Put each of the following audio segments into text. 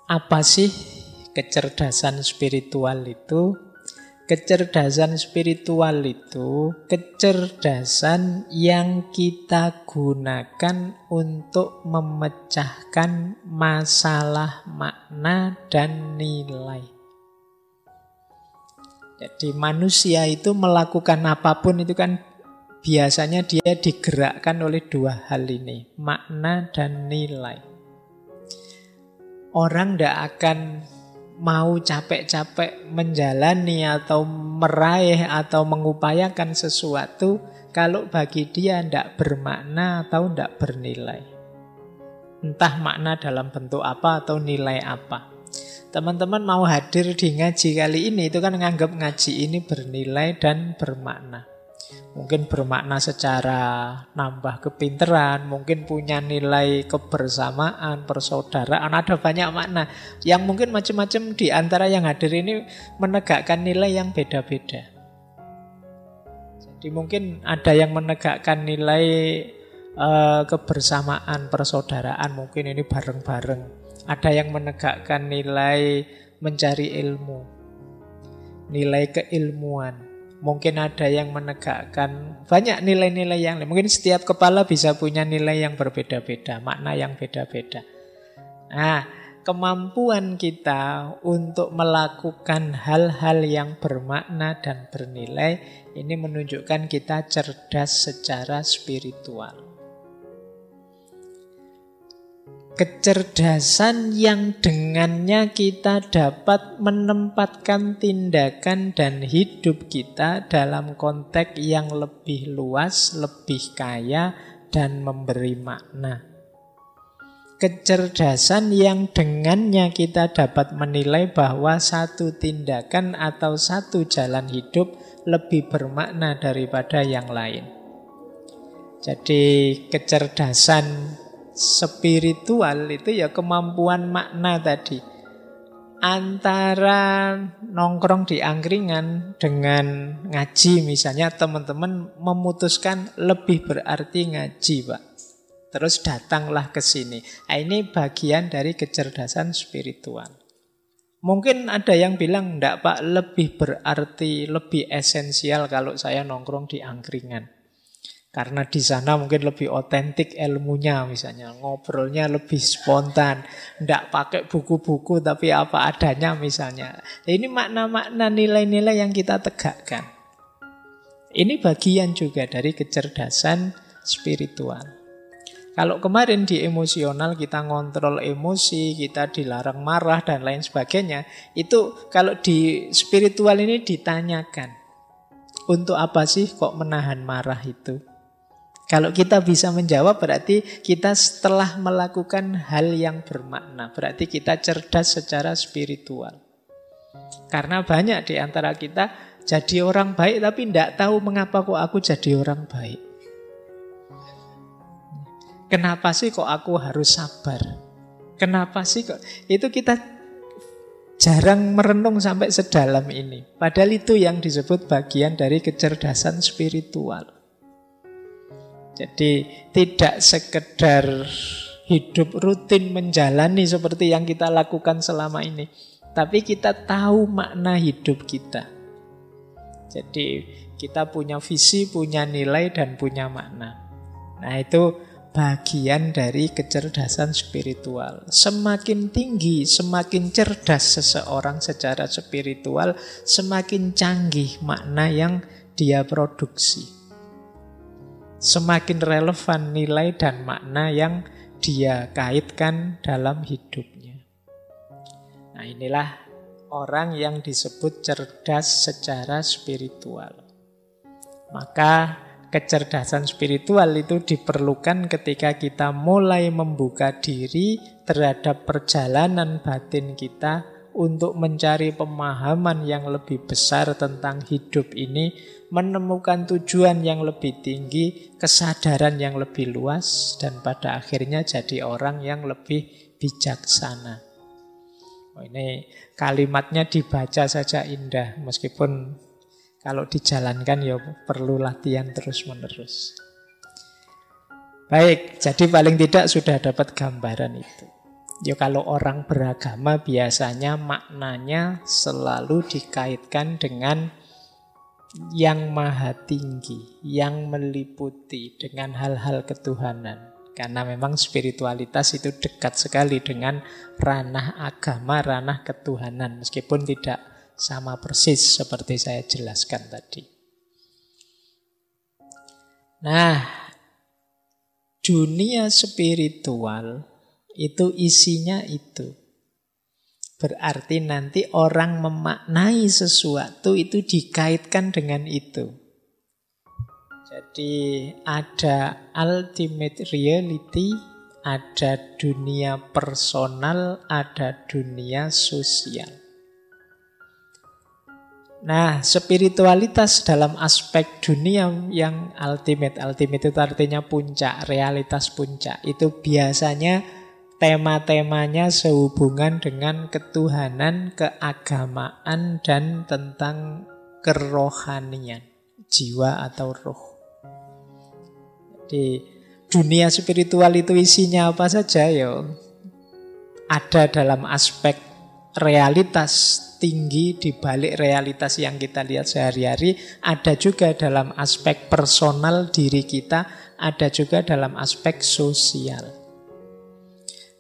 Apa sih kecerdasan spiritual itu? Kecerdasan spiritual itu kecerdasan yang kita gunakan untuk memecahkan masalah makna dan nilai. Jadi manusia itu melakukan apapun itu kan biasanya dia digerakkan oleh dua hal ini, makna dan nilai. Orang tidak akan mau capek-capek menjalani atau meraih atau mengupayakan sesuatu kalau bagi dia tidak bermakna atau tidak bernilai. Entah makna dalam bentuk apa atau nilai apa. Teman-teman mau hadir di ngaji kali ini itu kan nganggap ngaji ini bernilai dan bermakna. Mungkin bermakna secara nambah kepinteran, mungkin punya nilai kebersamaan, persaudaraan, ada banyak makna. Yang mungkin macam-macam di antara yang hadir ini menegakkan nilai yang beda-beda. Jadi mungkin ada yang menegakkan nilai kebersamaan, persaudaraan, mungkin ini bareng-bareng. Ada yang menegakkan nilai mencari ilmu, nilai keilmuan. Mungkin ada yang menegakkan banyak nilai-nilai yang lain. Mungkin setiap kepala bisa punya nilai yang berbeda-beda, makna yang beda-beda. Nah, kemampuan kita untuk melakukan hal-hal yang bermakna dan bernilai ini menunjukkan kita cerdas secara spiritual. Kecerdasan yang dengannya kita dapat menempatkan tindakan dan hidup kita dalam konteks yang lebih luas, lebih kaya, dan memberi makna. Kecerdasan yang dengannya kita dapat menilai bahwa satu tindakan atau satu jalan hidup lebih bermakna daripada yang lain. Jadi kecerdasan spiritual itu ya kemampuan makna tadi. Antara nongkrong di angkringan dengan ngaji misalnya, teman-teman memutuskan lebih berarti ngaji, Pak. Terus datanglah ke sini. Nah, ini bagian dari kecerdasan spiritual. Mungkin ada yang bilang, enggak Pak, lebih berarti, lebih esensial kalau saya nongkrong di angkringan. Karena di sana mungkin lebih otentik ilmunya misalnya. Ngobrolnya lebih spontan. Tidak pakai buku-buku tapi apa adanya misalnya. Ini makna-makna nilai-nilai yang kita tegakkan. Ini bagian juga dari kecerdasan spiritual. Kalau kemarin di emosional kita ngontrol emosi, kita dilarang marah dan lain sebagainya. Itu kalau di spiritual ini ditanyakan. Untuk apa sih kok menahan marah itu? Kalau kita bisa menjawab berarti kita setelah melakukan hal yang bermakna. Berarti kita cerdas secara spiritual. Karena banyak di antara kita jadi orang baik tapi tidak tahu mengapa kok aku jadi orang baik. Kenapa sih kok aku harus sabar? Kenapa sih kok? Itu kita jarang merenung sampai sedalam ini. Padahal itu yang disebut bagian dari kecerdasan spiritual. Jadi tidak sekedar hidup rutin menjalani seperti yang kita lakukan selama ini. Tapi kita tahu makna hidup kita. Jadi kita punya visi, punya nilai, dan punya makna. Nah itu bagian dari kecerdasan spiritual. Semakin tinggi, semakin cerdas seseorang secara spiritual, semakin canggih makna yang dia produksi. Semakin relevan nilai dan makna yang dia kaitkan dalam hidupnya. Nah inilah orang yang disebut cerdas secara spiritual. Maka kecerdasan spiritual itu diperlukan ketika kita mulai membuka diri terhadap perjalanan batin kita untuk mencari pemahaman yang lebih besar tentang hidup ini, menemukan tujuan yang lebih tinggi, kesadaran yang lebih luas, dan pada akhirnya jadi orang yang lebih bijaksana. Ini kalimatnya dibaca saja indah, meskipun kalau dijalankan ya perlu latihan terus-menerus. Baik, jadi paling tidak sudah dapat gambaran itu. Ya kalau orang beragama biasanya maknanya selalu dikaitkan dengan yang maha tinggi, yang meliputi dengan hal-hal ketuhanan. Karena memang spiritualitas itu dekat sekali dengan ranah agama, ranah ketuhanan. Meskipun tidak sama persis seperti saya jelaskan tadi. Nah, dunia spiritual itu isinya itu. Berarti nanti orang memaknai sesuatu itu dikaitkan dengan itu. Jadi ada ultimate reality, ada dunia personal, ada dunia sosial. Nah, spiritualitas dalam aspek dunia yang ultimate itu artinya puncak, realitas puncak. Itu biasanya tema-temanya sehubungan dengan ketuhanan, keagamaan, dan tentang kerohanian, jiwa atau roh. Jadi dunia spiritual itu isinya apa saja ya? Ada dalam aspek realitas tinggi di balik realitas yang kita lihat sehari-hari, ada juga dalam aspek personal diri kita, ada juga dalam aspek sosial.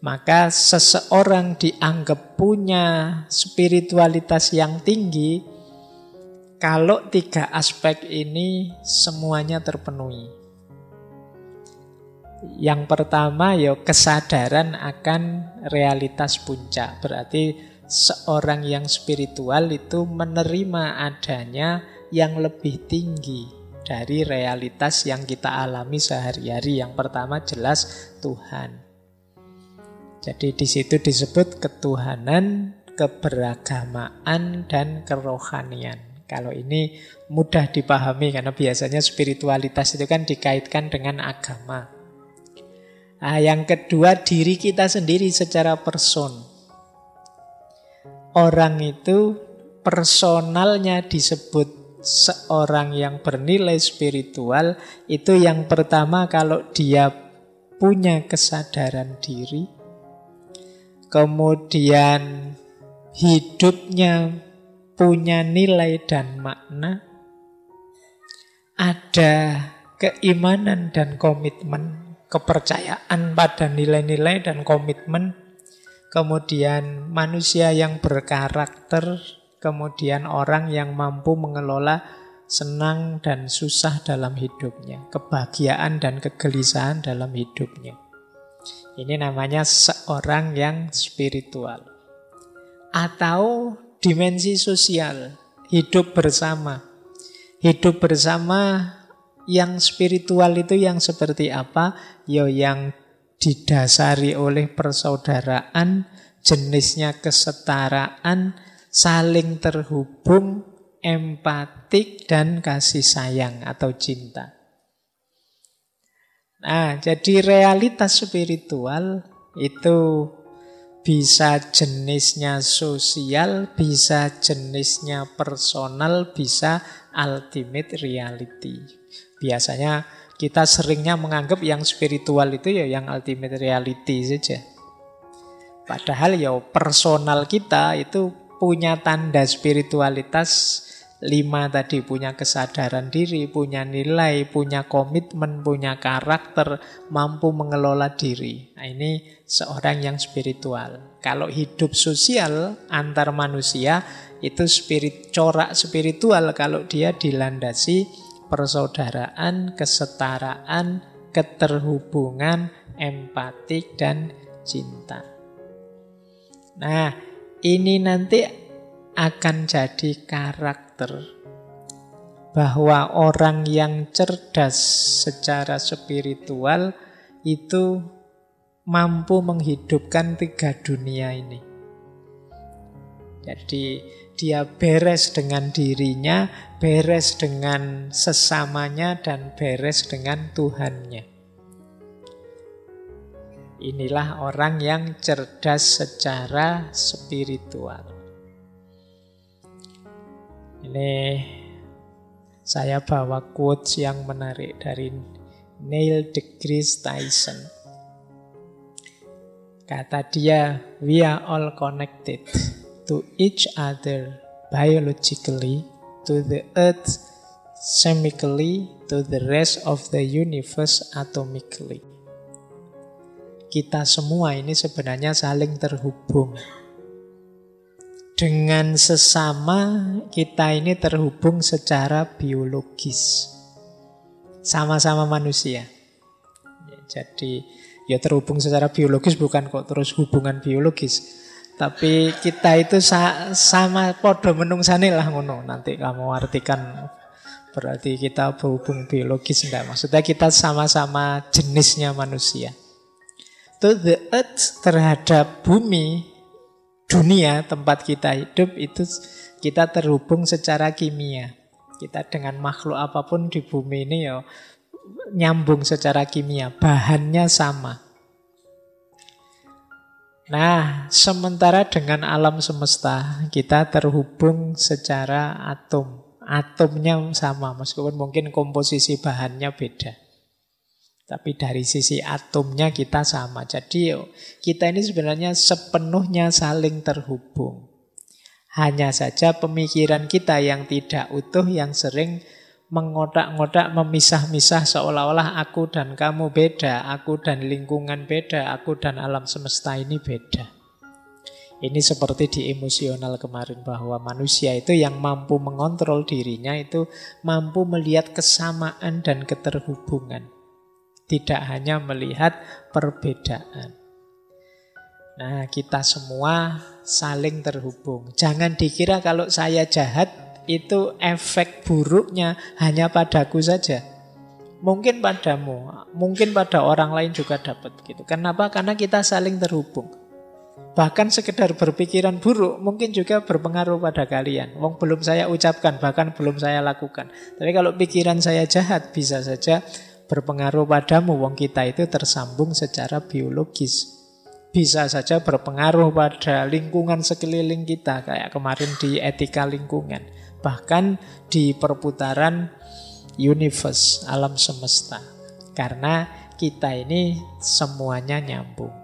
Maka seseorang dianggap punya spiritualitas yang tinggi kalau tiga aspek ini semuanya terpenuhi. Yang pertama ya kesadaran akan realitas puncak. Berarti seorang yang spiritual itu menerima adanya yang lebih tinggi dari realitas yang kita alami sehari-hari. Yang pertama jelas Tuhan. Jadi di situ disebut ketuhanan, keberagamaan, dan kerohanian. Kalau ini mudah dipahami karena biasanya spiritualitas itu kan dikaitkan dengan agama. Nah, yang kedua diri kita sendiri secara person. Orang itu personalnya disebut seorang yang bernilai spiritual itu yang pertama kalau dia punya kesadaran diri. Kemudian hidupnya punya nilai dan makna. Ada keimanan dan komitmen, kepercayaan pada nilai-nilai dan komitmen. Kemudian manusia yang berkarakter. Kemudian orang yang mampu mengelola senang dan susah dalam hidupnya. Kebahagiaan dan kegelisahan dalam hidupnya. Ini namanya seorang yang spiritual. Atau dimensi sosial, hidup bersama. Hidup bersama yang spiritual itu yang seperti apa? Ya yang didasari oleh persaudaraan, jenisnya kesetaraan, saling terhubung, empatik, dan kasih sayang atau cinta. Nah, jadi realitas spiritual itu bisa jenisnya sosial, bisa jenisnya personal, bisa ultimate reality. Biasanya kita seringnya menganggap yang spiritual itu ya yang ultimate reality saja. Padahal ya personal kita itu punya tanda spiritualitas 5 tadi, punya kesadaran diri, punya nilai, punya komitmen, punya karakter, mampu mengelola diri. Nah, ini seorang yang spiritual. Kalau hidup sosial antar manusia itu corak spiritual kalau dia dilandasi persaudaraan, kesetaraan, keterhubungan, empatik, dan cinta. Nah, ini nanti akan jadi karakter bahwa orang yang cerdas secara spiritual itu mampu menghidupkan 3 dunia ini. Jadi dia beres dengan dirinya, beres dengan sesamanya, dan beres dengan Tuhannya. Inilah orang yang cerdas secara spiritual. Ini saya bawa quotes yang menarik dari Neil deGrasse Tyson. Kata dia, we are all connected to each other biologically, to the earth chemically, to the rest of the universe atomically. Kita semua ini sebenarnya saling terhubung. Dengan sesama kita ini terhubung secara biologis. Sama-sama manusia. Jadi ya terhubung secara biologis bukan kok terus hubungan biologis. Tapi kita itu sama podo menungsane lah ngono. Nanti kamu artikan berarti kita berhubung biologis enggak. Maksudnya kita sama-sama jenisnya manusia. To the earth, terhadap bumi, dunia tempat kita hidup itu kita terhubung secara kimia. Kita dengan makhluk apapun di bumi ini ya nyambung secara kimia, bahannya sama. Nah, sementara dengan alam semesta kita terhubung secara atom. Atomnya sama, meskipun mungkin komposisi bahannya beda. Tapi dari sisi atomnya kita sama. Jadi kita ini sebenarnya sepenuhnya saling terhubung. Hanya saja pemikiran kita yang tidak utuh, yang sering mengotak-ngotak, memisah-misah seolah-olah aku dan kamu beda, aku dan lingkungan beda, aku dan alam semesta ini beda. Ini seperti di emosional kemarin, bahwa manusia itu yang mampu mengontrol dirinya itu mampu melihat kesamaan dan keterhubungan. Tidak hanya melihat perbedaan. Nah, kita semua saling terhubung. Jangan dikira kalau saya jahat, itu efek buruknya hanya padaku saja. Mungkin padamu, mungkin pada orang lain juga dapat gitu. Kenapa? Karena kita saling terhubung. Bahkan sekedar berpikiran buruk mungkin juga berpengaruh pada kalian. Wong belum saya ucapkan, bahkan belum saya lakukan. Tapi kalau pikiran saya jahat, bisa saja berpengaruh padamu. Wong kita itu tersambung secara biologis. Bisa saja berpengaruh pada lingkungan sekeliling kita, kayak kemarin di etika lingkungan. Bahkan di perputaran universe, alam semesta. Karena kita ini semuanya nyambung.